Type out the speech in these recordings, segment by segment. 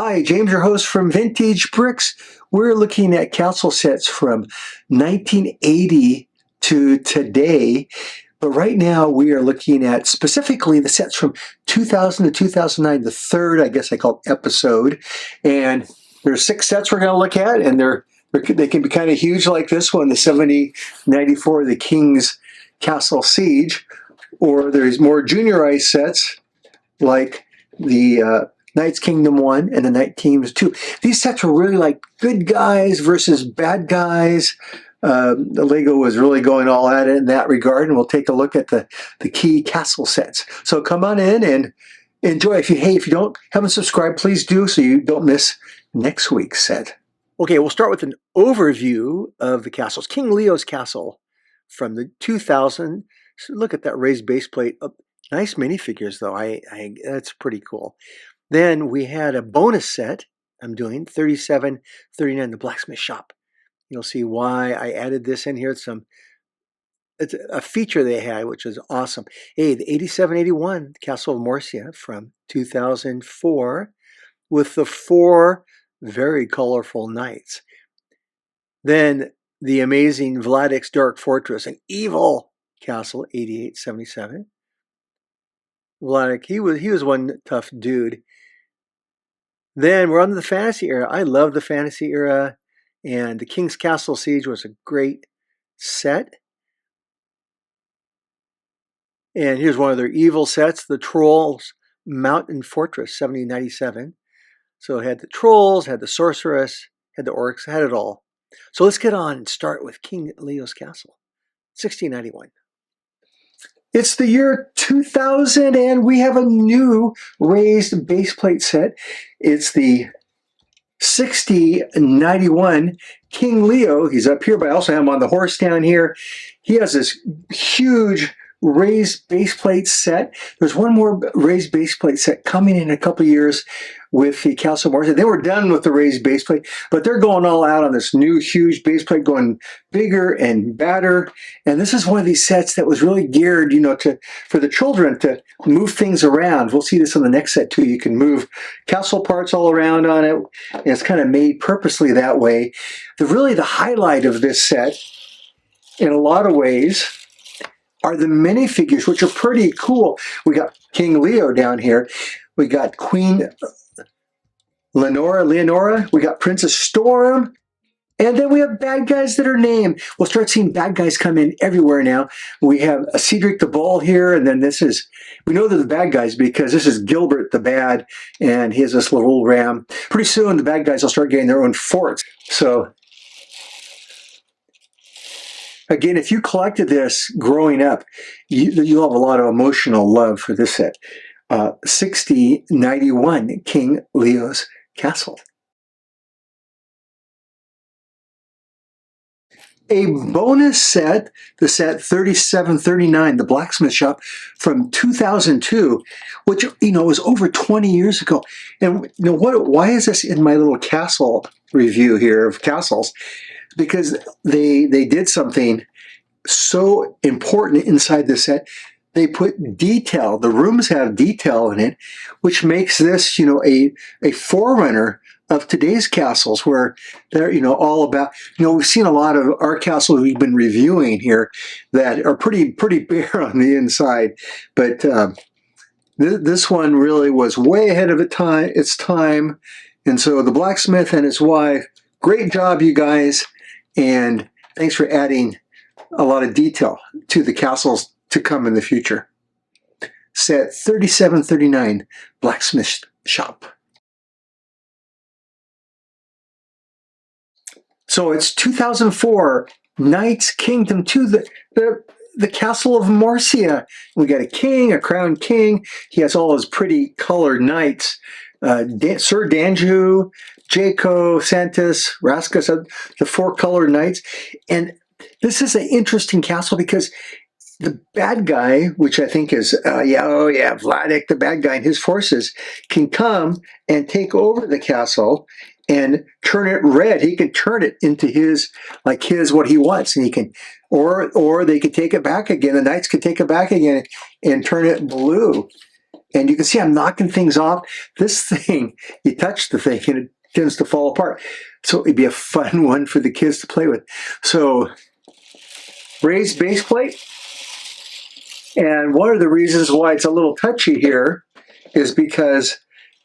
Hi, James, your host from Vintage Bricks. We're looking at castle sets from 1980 to today. But right now we are looking at specifically the sets from 2000 to 2009, the third, I guess I call it, episode. And there's 6 sets we're going to look at, and they can be kind of huge like this one, the 7094, the King's Castle Siege. Or there's more juniorized sets like the Knights Kingdom 1 and the Knight Kingdoms 2. These sets were really like good guys versus bad guys. The Lego was really going all at it in that regard, and we'll take a look at the key castle sets. So come on in and enjoy. If you haven't subscribed, please do so you don't miss next week's set. Okay, we'll start with an overview of the castles. King Leo's castle from the 2000. So look at that raised base plate. Oh, nice minifigures though. That's pretty cool. Then we had a bonus set I'm doing, 3739, the Blacksmith Shop. You'll see why I added this in here. It's a feature they had, which is awesome. Hey, the 8781, Castle of Morcia from 2004 with the 4 very colorful knights. Then the amazing Vladek's Dark Fortress, an evil castle, 8877. Vladek, he was one tough dude. Then we're on to the fantasy era. I love the fantasy era, and the King's Castle Siege was a great set. And here's one of their evil sets, the Trolls Mountain Fortress, 7097. So it had the trolls, had the sorceress, had the orcs, had it all. So let's get on and start with King Leo's Castle, 1691. It's the year 2000, and we have a new raised base plate set. It's the 6091 King Leo. He's up here, but I also have him on the horse down here. He has this huge raised base plate set. There's one more raised base plate set coming in a couple years with the Castle of Morcia. They were done with the raised base plate, but they're going all out on this new huge base plate, going bigger and badder. And this is one of these sets that was really geared, for the children to move things around. We'll see this on the next set too. You can move castle parts all around on it. And it's kind of made purposely that way. The highlight of this set, in a lot of ways, are the minifigures, which are pretty cool. We got King Leo down here. We got Queen Leonora. We got Princess Storm. And then we have bad guys that are named. We'll start seeing bad guys come in everywhere now. We have Cedric the Bull here, and then we know they're the bad guys because this is Gilbert the Bad, and he has this little ram. Pretty soon, the bad guys will start getting their own forts. So again, if you collected this growing up, you'll have a lot of emotional love for this set. 6091, King Leo's Castle. A bonus set, the set 3739, the Blacksmith Shop from 2002, which, was over 20 years ago. And, why is this in my little castle review here of castles? Because they did something so important inside the set. They put detail. The rooms have detail in it, which makes this, a forerunner of today's castles, where they're, all about, we've seen a lot of our castles we've been reviewing here that are pretty bare on the inside. But this one really was way ahead of its time. And so the blacksmith and his wife, great job, you guys. And thanks for adding a lot of detail to the castles to come in the future. Set 3739, Blacksmith Shop. So it's 2004, Knights Kingdom 2, the Castle of Morcia. We got a king, a crowned king. He has all his pretty colored knights. Sir Danju, Jaco, Santos, Raskas, the 4 colored knights. And this is an interesting castle because the bad guy, which I think is, Vladek, the bad guy and his forces, can come and take over the castle and turn it red. He can turn it into what he wants, and he can, or they could take it back again. The knights could take it back again and turn it blue. And you can see I'm knocking things off. This thing, you touch the thing and it tends to fall apart. So it'd be a fun one for the kids to play with. So raised base plate. And one of the reasons why it's a little touchy here is because,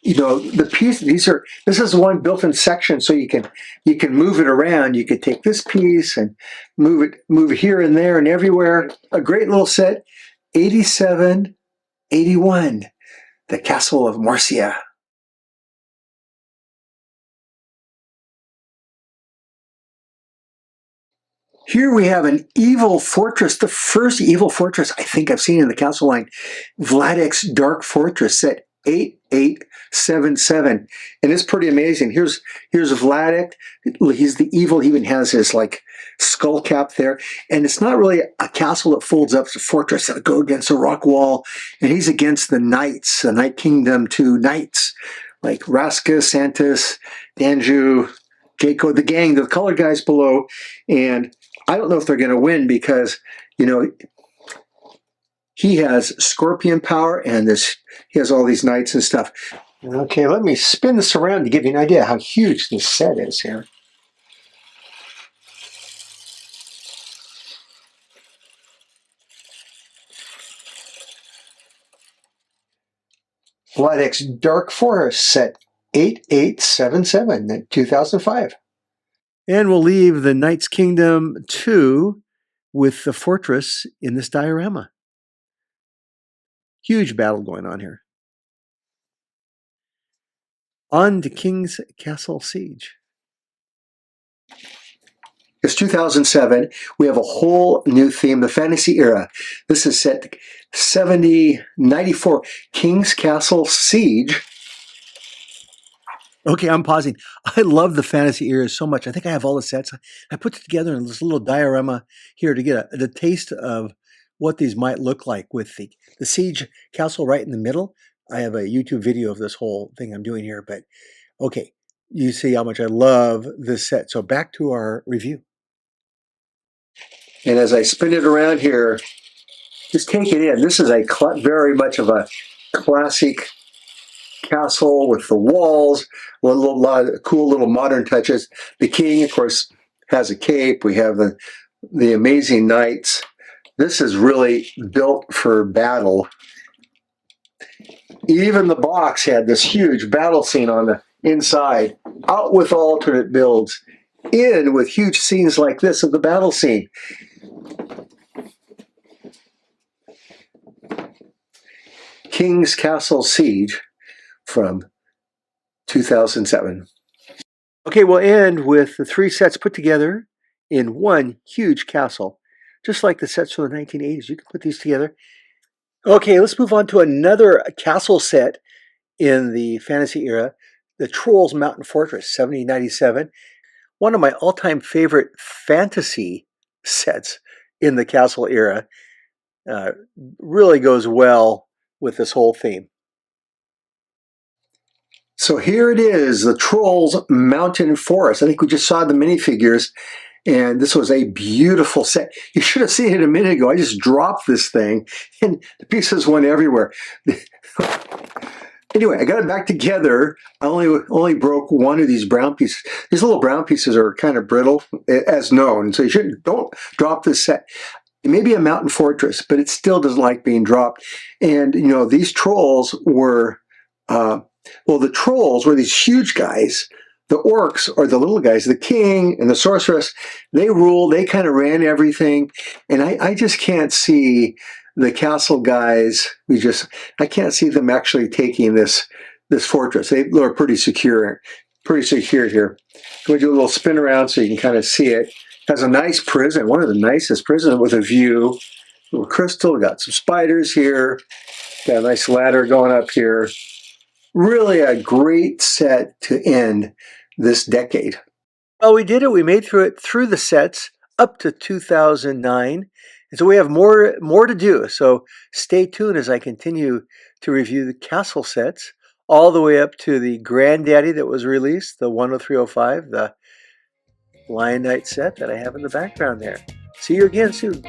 you know, the piece, this is one built in section, so you can move it around. You could take this piece and move it here and there and everywhere. A great little set, 87, 81, the Castle of Morcia. Here we have an evil fortress, the first evil fortress I think I've seen in the Castle line. Vladek's Dark Fortress, set 8877. And it's pretty amazing. Here's Vladek. He's the evil. He even has his like skull cap there. And it's not really a castle that folds up. It's a fortress that go against a rock wall. And he's against the knights, the Night Kingdom 2 knights, like Raska, Santos, Danju, Jaco, the gang, the colored guys below. And I don't know if they're going to win because, you know, he has scorpion power and he has all these knights and stuff. Okay, let me spin this around to give you an idea how huge this set is here. Vladek's Dark Forest, set 8877, 2005. And we'll leave the Knight's Kingdom 2 with the fortress in this diorama. Huge battle going on here. On to King's Castle Siege. It's 2007. We have a whole new theme, the fantasy era. This is set 7094, King's Castle Siege. Okay, I'm pausing. I love the fantasy era so much. I think I have all the sets. I put it together in this little diorama here to get the taste of what these might look like with the siege castle right in the middle. I have a YouTube video of this whole thing I'm doing here, but okay, you see how much I love this set. So back to our review. And as I spin it around here, just take it in. This is very much of a classic castle with the walls, a lot of cool little modern touches. The king, of course, has a cape. We have the amazing knights. This is really built for battle. Even the box had this huge battle scene on the inside. Out with alternate builds. In with huge scenes like this of the battle scene. King's Castle Siege from 2007. Okay, we'll end with the 3 sets put together in one huge castle. Just like the sets from the 1980s. You can put these together. Okay, let's move on to another castle set in the fantasy era. The Trolls Mountain Fortress, 7097. One of my all-time favorite fantasy sets in the castle era. Really goes well with this whole theme. So here it is, the Trolls Mountain Forest. I think we just saw the minifigures, and this was a beautiful set. You should have seen it a minute ago. I just dropped this thing, and the pieces went everywhere. Anyway, I got it back together. I only broke one of these brown pieces. These little brown pieces are kind of brittle, as known, so don't drop this set. It may be a mountain fortress, but it still doesn't like being dropped. And, you know, these trolls were, the trolls were these huge guys. The orcs are the little guys, the king and the sorceress. They ruled, they kind of ran everything. And I just can't see the castle guys. I can't see them actually taking this fortress. They are pretty secure here. Can we do a little spin around so you can kind of see it? Has a nice prison, one of the nicest prisons with a view. Little crystal, got some spiders here. Got a nice ladder going up here. Really a great set to end this decade. Well, we did it. We made through the sets up to 2009. And so we have more to do. So stay tuned as I continue to review the castle sets all the way up to the granddaddy that was released, the 10305, the Lion Knight set that I have in the background there. See you again soon.